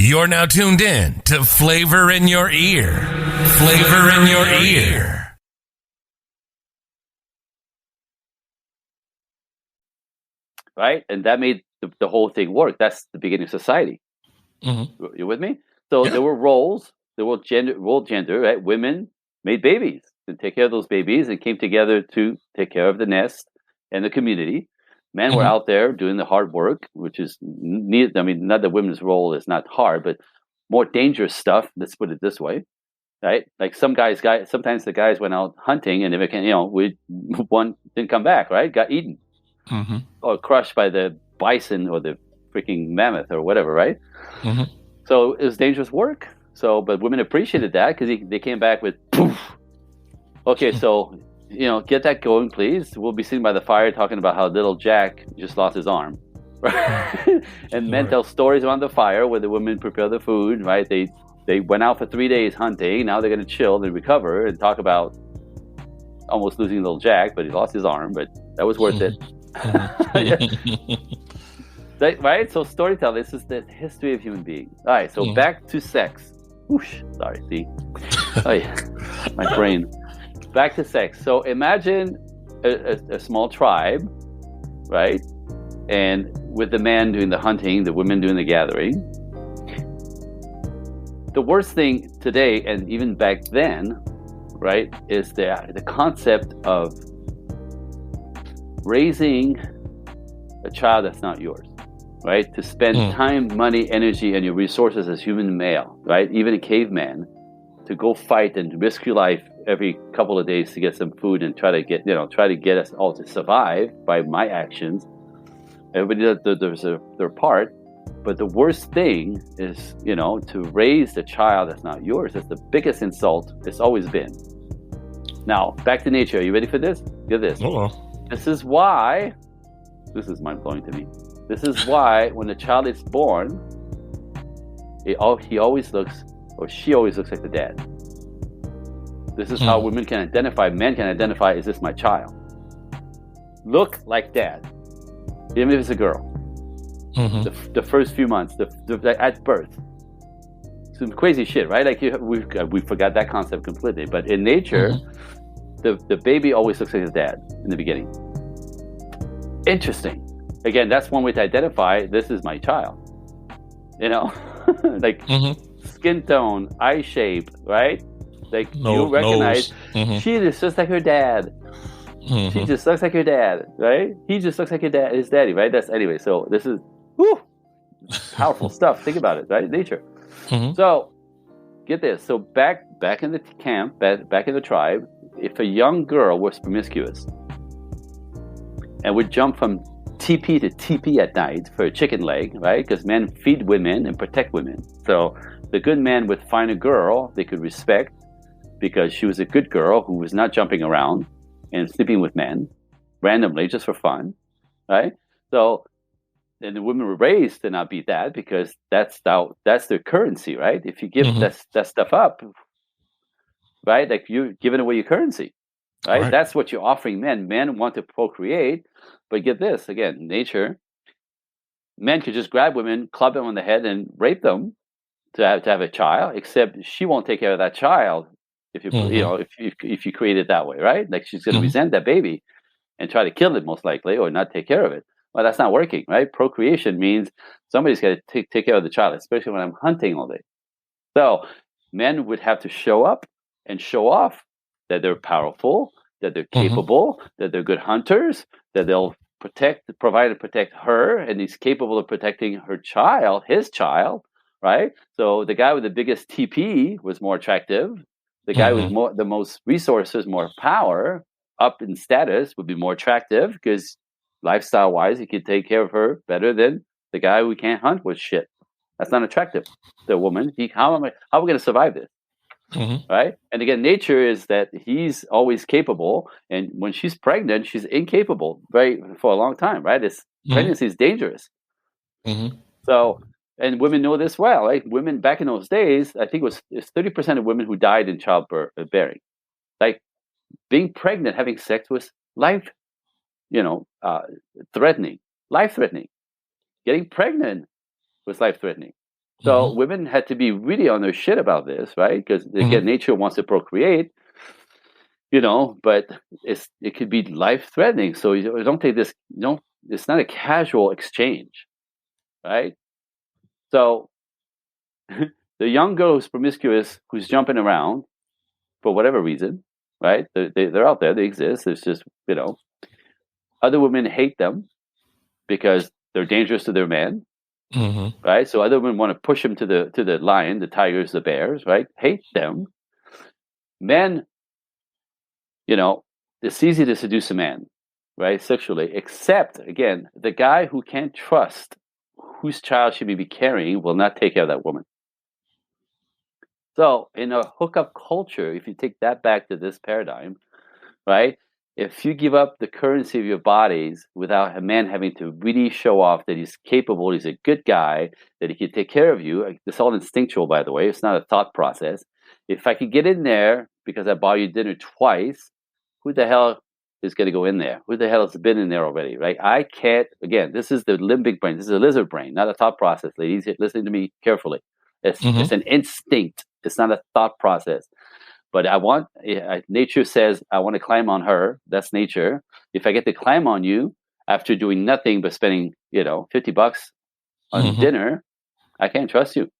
You're now tuned in to Flavor in Your Ear. Flavor in Your Ear. Right? And that made the whole thing work. That's the beginning of society. Mm-hmm. You with me? So there were roles, there were gender, right? Women made babies and take care of those babies and came together to take care of the nest and the community. Men were out there doing the hard work, which is neat. I mean, not that women's role is not hard, but more dangerous stuff. Let's put it this way, right? Like sometimes the guys went out hunting and if one didn't come back, right? Got eaten or crushed by the bison or the freaking mammoth or whatever, right? So it was dangerous work. So, but women appreciated that because they came back with poof. Okay, so get that going, please. We'll be sitting by the fire talking about how little Jack just lost his arm, right? And men tell stories around the fire where the women prepare the food, right? They went out for 3 days hunting. Now they're going to chill and recover and talk about almost losing little Jack, but he lost his arm, but that was worth it. Right? So storytelling, this is the history of human beings. All right, so back to sex. Whoosh, sorry, see? Oh, yeah. My brain. Back to sex. So imagine a small tribe, right? And with the man doing the hunting, the women doing the gathering. The worst thing today, and even back then, right, is the concept of raising a child that's not yours, right? To spend time, money, energy, and your resources as human male, right? Even a caveman, to go fight and risk your life every couple of days to get some food and try to get us all to survive by my actions. Everybody does their part, but the worst thing is, to raise the child that's not yours. That's the biggest insult it's always been. Now, back to nature. Are you ready for this? Get this. This is why. This is mind blowing to me. This is why when a child is born, he always looks, or she always looks like the dad. This is how women can identify, men can identify, is this my child? Look like dad, even if it's a girl. The first few months, at birth. Some crazy shit, right? Like we forgot that concept completely. But in nature, the baby always looks like his dad in the beginning. Interesting. Again, that's one way to identify, this is my child. Like skin tone, eye shape, right? Like you recognize, she just like her dad. She just looks like her dad, right? He just looks like his daddy, right? Anyway. So this is powerful stuff. Think about it, right? Nature. So get this. So back in the camp, back in the tribe, if a young girl was promiscuous and would jump from TP to TP at night for a chicken leg, right? Because men feed women and protect women. So the good man would find a girl they could respect because she was a good girl who was not jumping around and sleeping with men randomly just for fun, right? So, and the women were raised to not be that because that's their currency, right? If you give that stuff up, right? Like you're giving away your currency, right? That's what you're offering men. Men want to procreate, but get this, again, nature. Men could just grab women, club them on the head, and rape them to have a child. Except she won't take care of that child if you create it that way, right? Like she's going to resent that baby and try to kill it most likely, or not take care of it. Well, that's not working, right? Procreation means somebody's got to take care of the child, especially when I'm hunting all day. So men would have to show up and show off that they're powerful, that they're capable, that they're good hunters, that they'll provide and protect her, and he's capable of protecting her child, his child, right? So the guy with the biggest TP was more attractive. The guy with the most resources, more power, up in status would be more attractive because lifestyle-wise, he could take care of her better than the guy who can't hunt with shit. That's not attractive to a woman. How are we going to survive this? Right? And again, nature is that he's always capable, and when she's pregnant, she's incapable, right, for a long time, right? Pregnancy is dangerous. So, and women know this well, right? Women back in those days, I think it's 30% of women who died in childbearing. Like being pregnant, having sex was life-threatening. Getting pregnant was life-threatening. So women had to be really on their shit about this, right? Because again, nature wants to procreate, but it could be life threatening. So you don't take this. It's not a casual exchange, right? So the young girl who's promiscuous, who's jumping around for whatever reason, right? They're out there. They exist. It's just other women hate them because they're dangerous to their man. Right, so other women want to push them to the lion, the tigers, the bears, right? Hate them. Men, it's easy to seduce a man, right, sexually. Except again, the guy who can't trust whose child she may be carrying will not take care of that woman. So in a hookup culture, if you take that back to this paradigm, right? If you give up the currency of your bodies without a man having to really show off that he's capable, he's a good guy, that he can take care of you, it's all instinctual, by the way. It's not a thought process. If I could get in there because I bought you dinner twice, who the hell is going to go in there? Who the hell has been in there already, right? I can't, again, this is the limbic brain. This is a lizard brain, not a thought process. Ladies, listen to me carefully. It's an instinct. It's not a thought process. But nature says, I want to climb on her. That's nature. If I get to climb on you after doing nothing but spending, $50 on dinner, I can't trust you.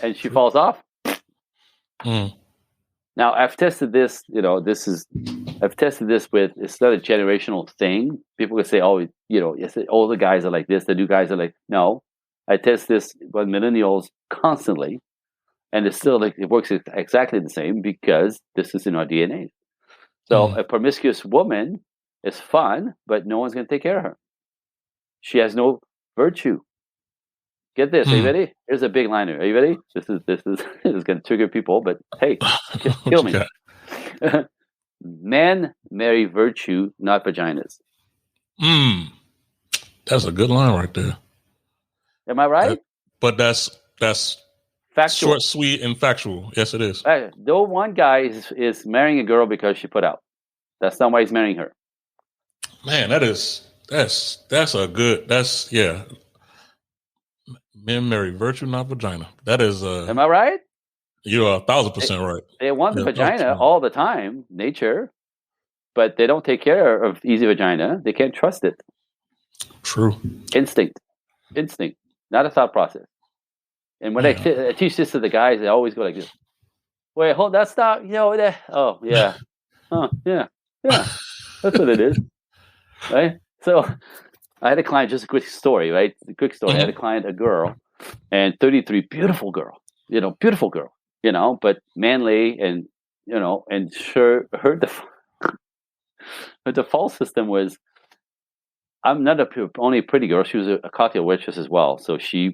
And she falls off. Now, I've tested this, I've tested this with, it's not a generational thing. People can say, all the guys are like this, the new guys are like, no. I test this with millennials constantly. And it's still it works exactly the same because this is in our DNA. So a promiscuous woman is fun, but no one's going to take care of her. She has no virtue. Get this. Are you ready? Here's a big liner. Are you ready? This is going to trigger people, but hey, kill me. Men marry virtue, not vaginas. That's a good line right there. Am I right? But that's factual. Short, sweet, and factual. Yes, it is. No one guy is marrying a girl because she put out. That's not why he's marrying her. Man, that's a good. Men marry virtue, not vagina. That is. Am I right? You're 1,000% right. They want the vagina all the time, nature, but they don't take care of easy vagina. They can't trust it. True. Instinct, not a thought process. And when I teach this to the guys, they always go like this. Wait, hold, that's not, oh, yeah. Yeah. That's what it is. Right? So I had a client, just a quick story, right? A quick story. I had a client, a girl, and 33, beautiful girl, but manly and, and sure, her default system was, I'm not only a pretty girl, she was a cocktail waitress as well. So she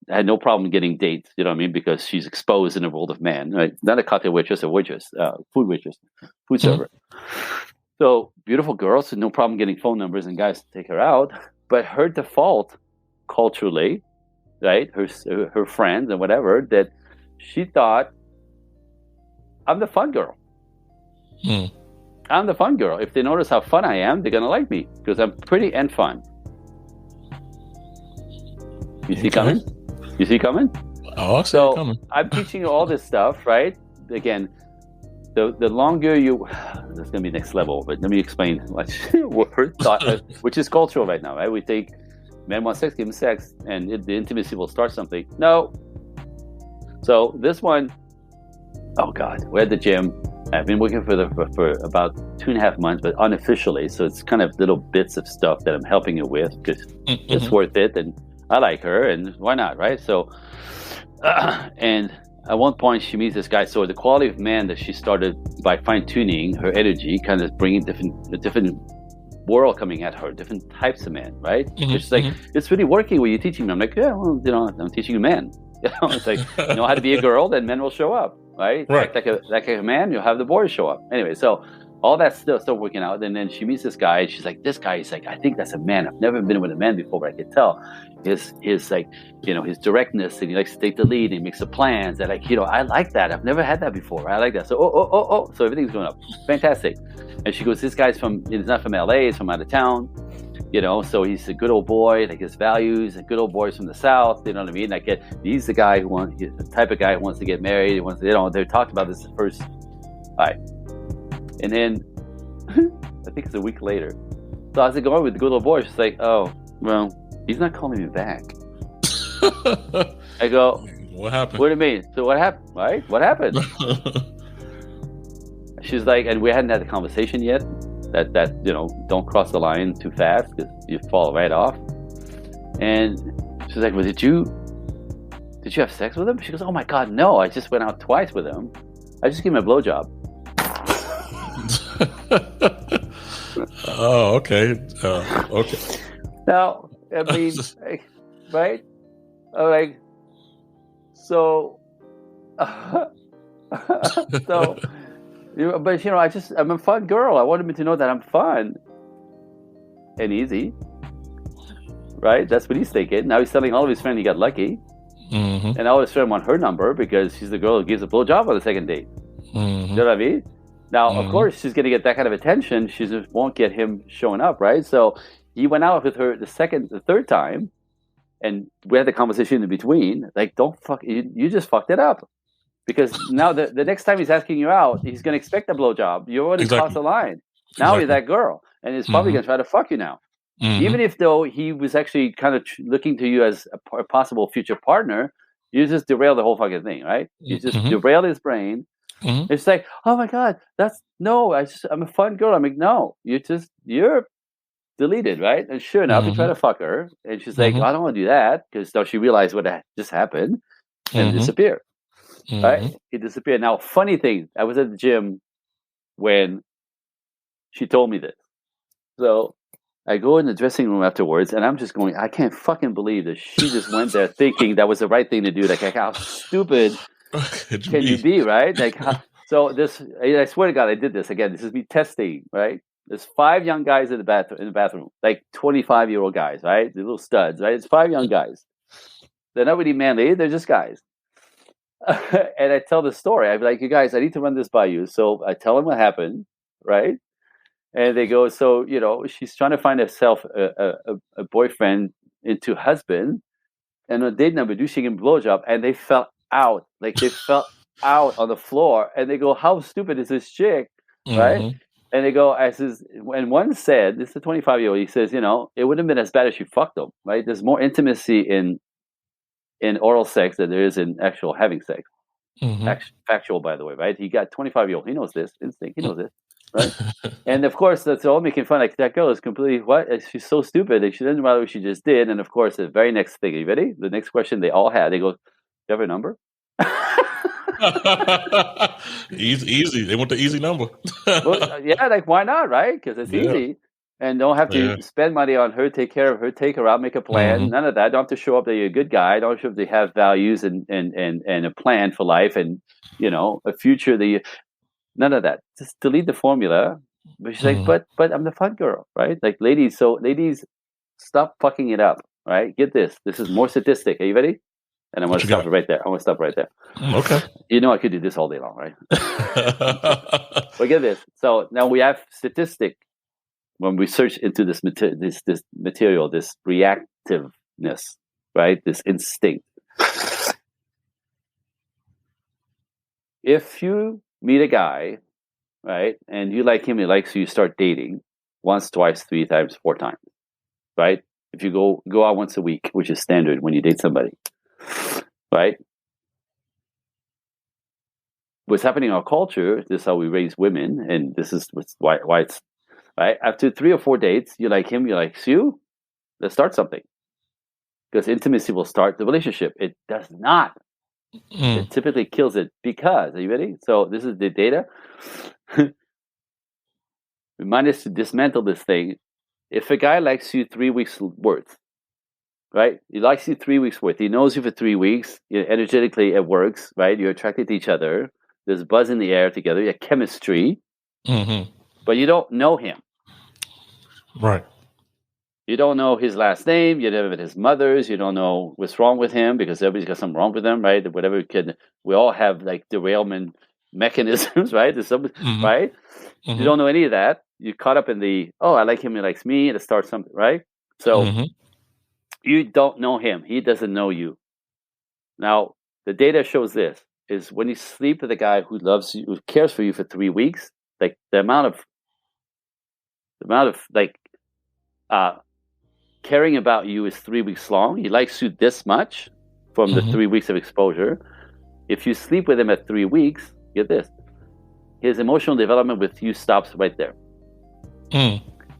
had no problem getting dates, you know what I mean? Because she's exposed in the world of men, right? Not a cocktail waitress, a waitress, food waitress, food server. So beautiful girl, so no problem getting phone numbers and guys to take her out. But her default, culturally, right? Her friends and whatever, that she thought, I'm the fun girl. I'm the fun girl. If they notice how fun I am, they're gonna like me because I'm pretty and fun. You see coming? You see coming? Oh, I see it coming. I'm teaching you all this stuff, right? Again, the longer you, that's going to be next level, but let me explain what which is cultural right now, right? We think men want sex, give them sex, and the intimacy will start something. No. So this one, oh God, we're at the gym. I've been working for about 2.5 months, but unofficially. So it's kind of little bits of stuff that I'm helping you with because it's worth it. And I like her, and why not, right? So, and at one point she meets this guy. So the quality of man that she started by fine-tuning her energy, kind of bringing a different world coming at her, different types of men, right? It's like, it's really working. What you're teaching me. I'm like, yeah, well, I'm teaching you men. It's like, you know how to be a girl, then men will show up, right? Like a man, you'll have the boys show up. Anyway, so all that still working out. And then she meets this guy, and she's like, this guy is like, I think that's a man. I've never been with a man before, but I can tell his like, his directness, and he likes to take the lead, and he makes the plans. And like, I like that. I've never had that before. I like that. So everything's going up. Fantastic. And she goes, this guy's he's not from LA, he's from out of town. so he's a good old boy, like his values, a good old boys from the South, you know what I mean? Like he's the guy he's the type of guy who wants to get married. He wants to, they talked about this first. All right. And then I think it's a week later. So how's it going with the good old boy? She's like, oh, well, he's not calling me back. I go, what happened? What do you mean? So what happened? Right? What happened? She's like, and we hadn't had the conversation yet. That don't cross the line too fast because you fall right off. And she's like, well, did you have sex with him? She goes, oh my God, no, I just went out twice with him. I just gave him a blowjob. Oh, okay. Okay. Now, I mean, right? I'm like, so, so. But I'm a fun girl. I want him to know that I'm fun and easy, right? That's what he's thinking. Now he's telling all of his friends he got lucky, and all his friends want her number because she's the girl who gives a blowjob on the second date. You know what I mean? Now, of course, she's going to get that kind of attention. She just won't get him showing up, right? So he went out with her the third time, and we had the conversation in between. Like, don't fuck, you just fucked it up. Because now the next time he's asking you out, he's going to expect a blowjob. You already crossed the line. Now you're that girl. And he's probably going to try to fuck you now. Even if, though, he was actually kind of looking to you as a possible future partner, you just derail the whole fucking thing, right? You just derail his brain. It's like, oh my God, I'm a fun girl. I'm like, no, you're deleted, right? And sure enough, you try to fuck her. And she's like, I don't want to do that. Because now she realized what just happened and disappeared. Right? He disappeared. Now, funny thing, I was at the gym when she told me this. So I go in the dressing room afterwards, and I'm just going, I can't fucking believe that she just went there thinking that was the right thing to do. Like how stupid can you be, right? Like, so this, I swear to God, I did this again. This is me testing, right? There's 5 young guys in the bathroom, like 25-year-old guys, right? The little studs, right? It's 5 young guys. They're not really manly. They're just guys. And I tell the story. I'd be like, you guys, I need to run this by you. So I tell them what happened, right? And they go, so, she's trying to find herself a boyfriend into husband. And on date number 2, she gave him a blowjob. And they fell out. Like, they fell out on the floor. And they go, how stupid is this chick, right? And they go, and one said, this is a 25-year-old, he says, it wouldn't have been as bad as she fucked him, right? There's more intimacy in oral sex than there is in actual having sex. Factual, by the way, right? He got 25-year-old. He knows this instinct. He knows this, right? And of course, that's all making fun. Like, that girl is completely, what? She's so stupid. Like, she doesn't matter what she just did. And of course, the very next thing, are you ready? The next question they all had, they go, do you have her number? Easy. They want the easy number. Well, yeah, like, why not, right? Because it's easy. And don't have to spend money on her, take care of her, take her out, make a plan. None of that. Don't have to show up that you're a good guy. Don't show up they have values and a plan for life and, a future none of that. Just delete the formula. But she's like, but I'm the fun girl, right? Like, ladies, stop fucking it up, right? Get this. This is more statistic. Are you ready? And I'm going to stop it right there. I'm going to stop right there. Okay. I could do this all day long, right? But get this. So now we have statistic. When we search into this material, this reactiveness, right? This instinct. If you meet a guy, right, and you like him, he likes you, start dating once, twice, 3 times, 4 times, right? If you go out once a week, which is standard when you date somebody, right? What's happening in our culture, this is how we raise women, and this is why it's right. After 3 or 4 dates, you like him, you like you, let's start something. Because intimacy will start the relationship. It does not. It typically kills it because, are you ready? So this is the data. Remind us to dismantle this thing. If a guy likes you 3 weeks worth, right? He likes you 3 weeks worth. He knows you for 3 weeks. Energetically, it works, right? You're attracted to each other. There's buzz in the air together. You have chemistry. But you don't know him. Right. You don't know his last name. You don't know his mother's. You don't know what's wrong with him because everybody's got something wrong with them, right? Whatever we all have like derailment mechanisms, right? There's some, right? You don't know any of that. you caught up in the, I like him, he likes me, and it starts something, right? So you don't know him. He doesn't know you. Now, the data shows this, is when you sleep with a guy who loves you, who cares for you for 3 weeks, like the amount of like caring about you is 3 weeks long. He likes you this much from the 3 weeks of exposure. If you sleep with him at 3 weeks, get this, his emotional development with you stops right there.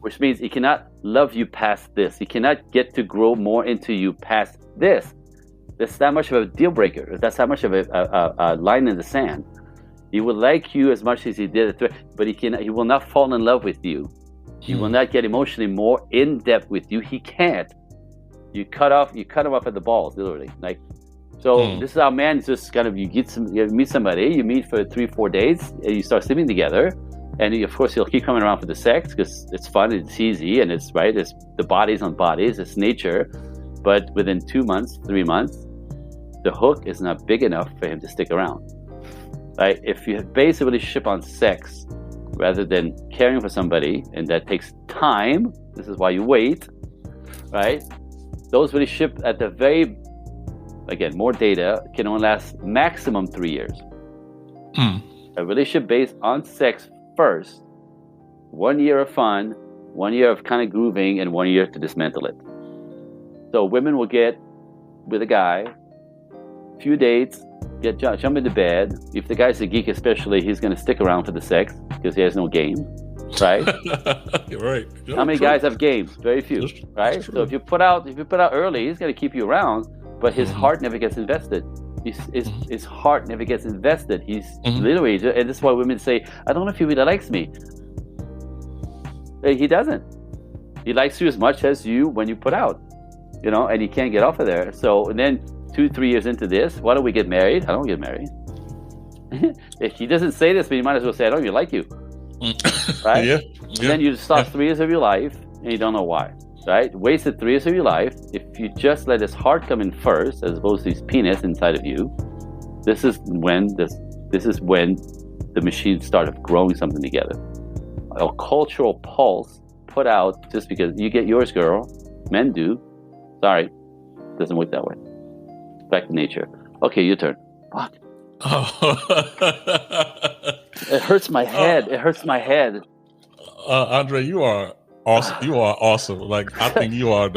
Which means he cannot love you past this. He cannot get to grow more into you past this. That's that much of a deal breaker. That's that much of a line in the sand. He will like you as much as he did it, but he will not fall in love with you. He will not get emotionally more in depth with you. He can't. You cut him off at the balls, literally. Like, so this is how man just kind of, you meet somebody, you meet for 3-4 days, and you start sleeping together, and of course he'll keep coming around for the sex because it's fun, it's easy, and it's right. It's the bodies on bodies, it's nature. But within 2 months, 3 months, the hook is not big enough for him to stick around. Right? If you base a relationship on sex rather than caring for somebody, and that takes time, this is why you wait, right? Those relationships at the very, again, more data, can only last maximum 3 years. A relationship based on sex first, 1 year of fun, 1 year of kind of grooving, and 1 year to dismantle it. So women will get with a guy, few dates, jump into bed. If the guy's a geek especially, he's going to stick around for the sex because he has no game, right? You're right. How many guys have games? Very few, right? So if you put out early, he's going to keep you around, but his heart never gets invested. His heart never gets invested. He's literally, and this is why women say, I don't know if he really likes me. He doesn't. He likes you as much as you when you put out, and he can't get off of there. So, and then 2-3 years into this, why don't we get married? I don't get married. He doesn't say this, but you might as well say, I don't even like you. Right? Yeah. And then you just lost 3 years of your life, and you don't know why. Right? Wasted 3 years of your life. If you just let his heart come in first, as opposed to his penis inside of you, this is when the machines started growing something together. A cultural pulse put out just because you get yours, girl. Men do. Sorry. Doesn't work that way. Back to nature. Okay, your turn. What? It hurts my head. It hurts my head. Andre, you are awesome. You are awesome. Like, I think you are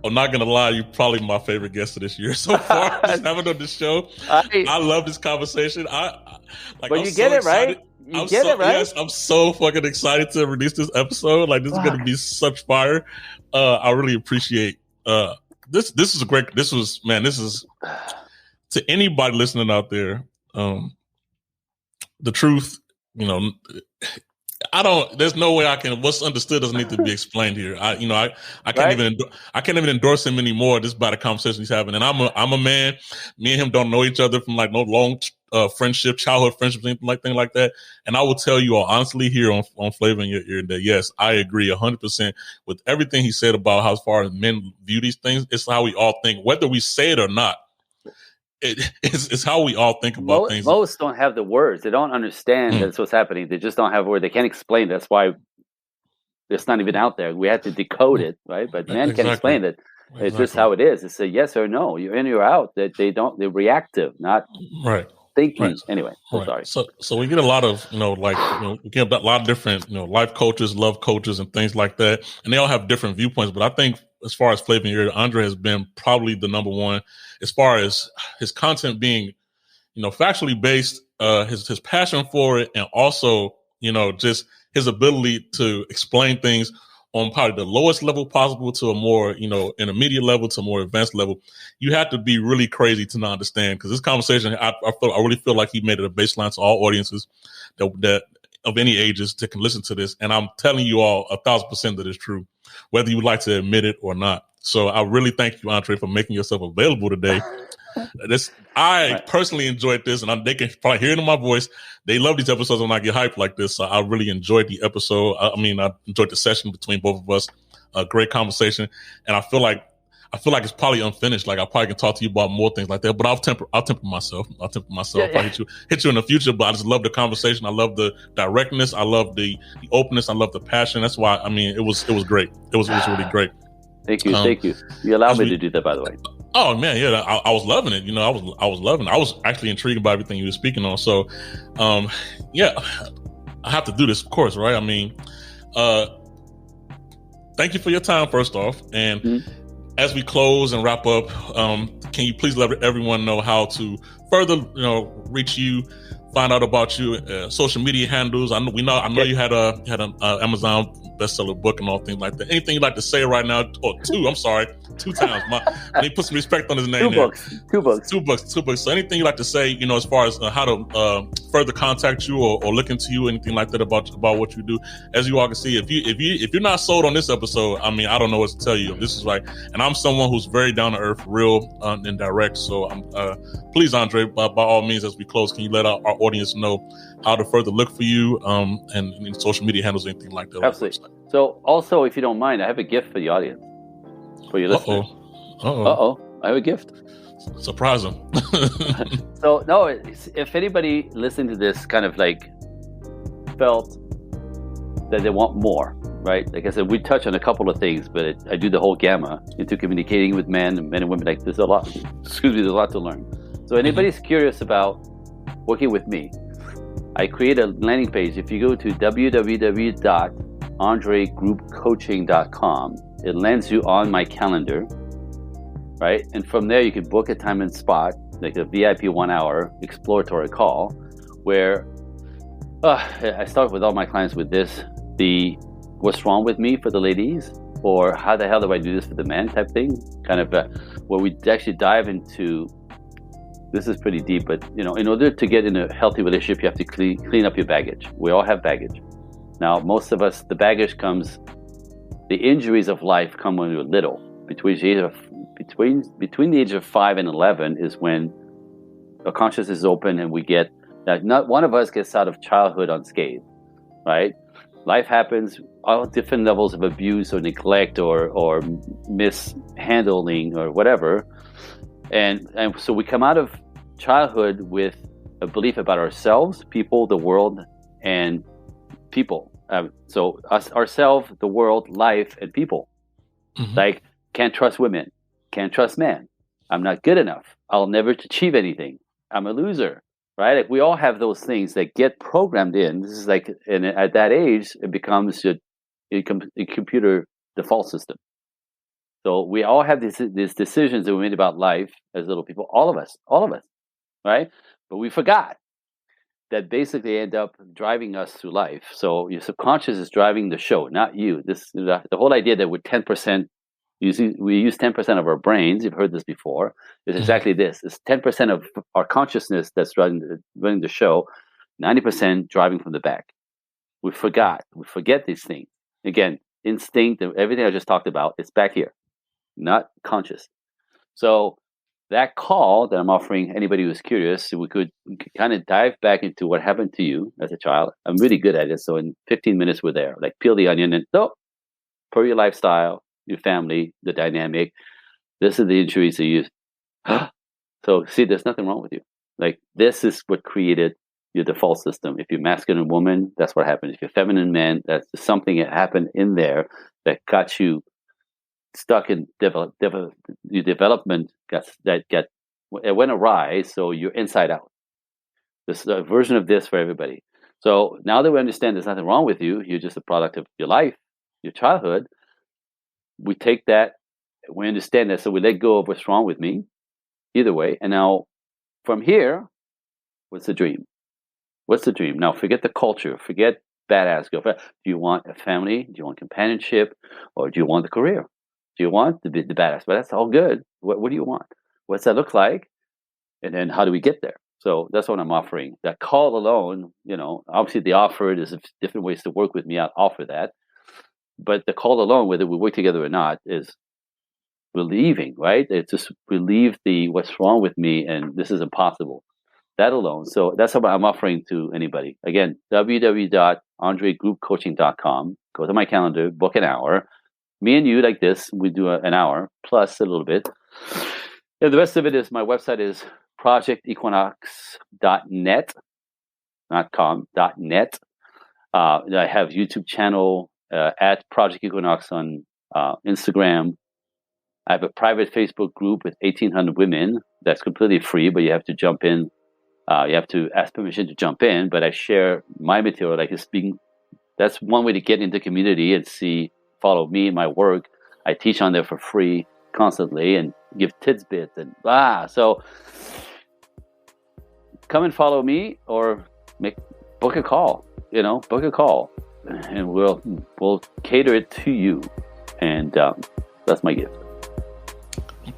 I'm not gonna lie, you're probably my favorite guest of this year so far. Just having on this show, I love this conversation. But you get it right. You get it right. Yes, I'm so fucking excited to release this episode. Like, this is gonna be such fire. I really appreciate. This is a great. This is to anybody listening out there. The truth, there's no way I can. What's understood doesn't need to be explained here. I can't even endorse him anymore just by the conversation he's having. And I'm a man. Me and him don't know each other from like no long friendship, childhood friendships, anything like that. And I will tell you all honestly here on Flavor in Your Ear that yes, I agree 100% with everything he said about how as far as men view these things. It's how we all think, whether we say it or not. It's how we all think about things. Most don't have the words. They don't understand that's what's happening. They just don't have words. They can't explain. That's why it's not even out there. We have to decode it, right? But men can explain it. It's just how it is. It's a yes or no. You're in or out. They're reactive, not thinking. Right. Anyway, sorry. So we get a lot of, we get a lot of different, life coaches, love coaches, and things like that. And they all have different viewpoints. But I think as far as Flavor in Your Ear, Andre has been probably the number one as far as his content being, factually based, his passion for it, and also, just his ability to explain things on probably the lowest level possible to a more, intermediate level to a more advanced level. You have to be really crazy to not understand, because this conversation, I really feel like he made it a baseline to all audiences that of any ages that can listen to this. And I'm telling you all 1,000% that it's true, whether you would like to admit it or not. So I really thank you, Andre, for making yourself available today. I personally enjoyed this, and they can probably hear it in my voice. They love these episodes when I get hyped like this. So I really enjoyed the episode. I enjoyed the session between both of us. A great conversation, and I feel like I feel like it's probably unfinished. Like I probably can talk to you about more things like that, but I'll temper myself. I'll hit you in the future, but I just love the conversation. I love the directness. I love the openness. I love the passion. That's why, I mean, it was great. It was really great. Thank you. You allowed me to do that, by the way. Oh man, yeah, I was loving it. You know, I was loving it. I was actually intrigued by everything you were speaking on. So, yeah, I have to do this, of course, right? I mean, thank you for your time, first off. And as we close and wrap up, can you please let everyone know how to further, reach you, find out about you, social media handles? I know you had an Amazon bestseller book and all things like that. Anything you'd like to say right now? Or two times. I need to put some respect on his name. Two books. So anything you'd like to say, as far as how to further contact you or look into you, anything like that about what you do? As you all can see, if you're not sold on this episode, I mean, I don't know what to tell you. This is right, and I'm someone who's very down to earth, real, and direct. So please, Andre, by all means, as we close, can you let our audience know how to further look for you, and social media handles, anything like that? Absolutely. So also, if you don't mind, I have a gift for the audience, for your listeners. I have a gift. Surprise them. So no, if anybody listening to this kind of like felt that they want more, right? Like I said, we touch on a couple of things, but I do the whole gamma into communicating with men and women. Like there's a lot. There's a lot to learn. So anybody's curious about working with me, I create a landing page. If you go to www.andregroupcoaching.com, it lands you on my calendar, right? And from there, you can book a time and spot, like a VIP 1 hour exploratory call, where I start with all my clients with this, the what's wrong with me for the ladies, or how the hell do I do this for the men type thing, kind of where we actually dive into. This is pretty deep, but in order to get in a healthy relationship, you have to clean up your baggage. We all have baggage. Now, most of us, the baggage comes, the injuries of life come when we're little. Between the age of 5 and 11 is when our consciousness is open, and we get that. Not one of us gets out of childhood unscathed, right? Life happens, all different levels of abuse or neglect or mishandling or whatever, and so we come out of childhood with a belief about ourselves, people, the world, and people. So ourselves, the world, life, and people. Like, can't trust women, can't trust men. I'm not good enough. I'll never achieve anything. I'm a loser, right? Like we all have those things that get programmed in. This is like, and at that age, it becomes a computer default system. So we all have these decisions that we made about life as little people. All of us, right? But we forgot that basically end up driving us through life. So your subconscious is driving the show, not you. The whole idea that we're 10%, we use 10% of our brains. You've heard this before. It's exactly this. It's 10% of our consciousness that's running the show, 90% driving from the back. We forget these things. Again, instinct and everything I just talked about, it's back here, not conscious. So that call that I'm offering anybody who's curious, we could kind of dive back into what happened to you as a child. I'm really good at it. So in 15 minutes, we're there. Like peel the onion and per your lifestyle, your family, the dynamic. This is the injuries that you. So see, there's nothing wrong with you. Like this is what created your default system. If you're masculine woman, that's what happened. If you're feminine man, that's something that happened in there that got you stuck in your development. It went awry. So you're inside out. This is a version of this for everybody. So now that we understand there's nothing wrong with you, you're just a product of your life, your childhood. We take that, we understand that, so we let go of what's wrong with me, either way. And now, from here, what's the dream? What's the dream? Now, forget the culture, forget badass girlfriend. Do you want a family? Do you want companionship? Or do you want the career? Do you want the badass? But that's all good. What do you want? What's that look like? And then how do we get there? So that's what I'm offering. That call alone, obviously the offer, there's different ways to work with me. I'll offer that. But the call alone, whether we work together or not, is relieving, right? It's just relieve what's wrong with me, and this is impossible. That alone. So that's what I'm offering to anybody. Again, www.andregroupcoaching.com. Go to my calendar, book an hour. me and you like this. We do an hour plus a little bit. And the rest of it is my website is projectequinox.net, not com, .net. I have YouTube channel at Project Equinox on Instagram. I have a private Facebook group with 1,800 women that's completely free, but you have to jump in. You have to ask permission to jump in, but I share my material. Like that's one way to get into the community and follow me and my work. I teach on there for free constantly and give tidbits and so come and follow me or book a call, and we'll cater it to you. And that's my gift.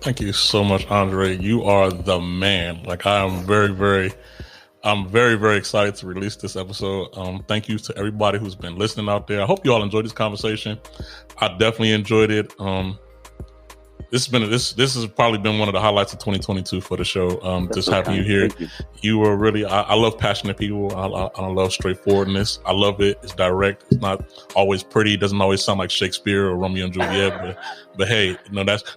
Thank you so much, Andre. You are the man. Like, I'm very, very excited to release this episode. Thank you to everybody who's been listening out there. I hope you all enjoyed this conversation. I definitely enjoyed it. This has probably been one of the highlights of 2022 for the show. Just having you here. You were really, I love passionate people. I love straightforwardness. I love it. It's direct. It's not always pretty. It doesn't always sound like Shakespeare or Romeo and Juliet, but hey,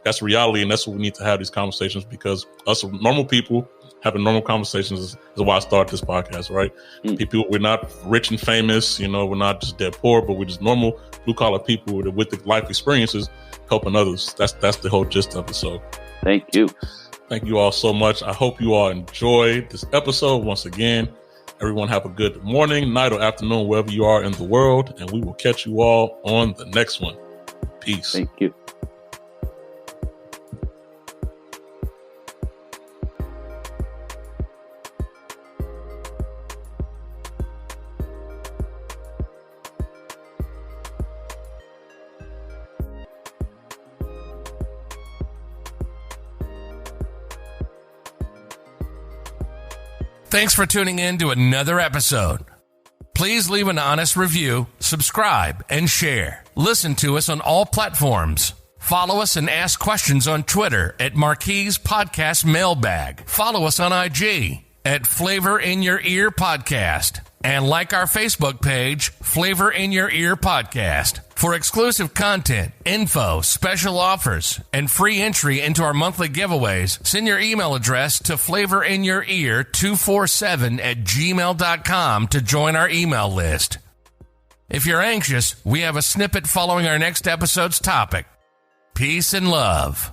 that's reality. And that's what we need to have these conversations, because us normal people having normal conversations is why I started this podcast, right? People, we're not rich and famous, we're not just dead poor, but we're just normal blue collar people with the life experiences helping others. That's the whole gist of it. So thank you all so much. I hope you all enjoyed this episode. Once again, everyone have a good morning, night, or afternoon wherever you are in the world, and we will catch you all on the next one. Peace. Thank you. Thanks for tuning in to another episode. Please leave an honest review, subscribe, and share. Listen to us on all platforms. Follow us and ask questions on Twitter at Marquise Podcast Mailbag. Follow us on IG at Flavor in Your Ear Podcast. And like our Facebook page, Flavor in Your Ear Podcast. For exclusive content, info, special offers, and free entry into our monthly giveaways, send your email address to flavorinyourear247@gmail.com to join our email list. If you're anxious, we have a snippet following our next episode's topic. Peace and love.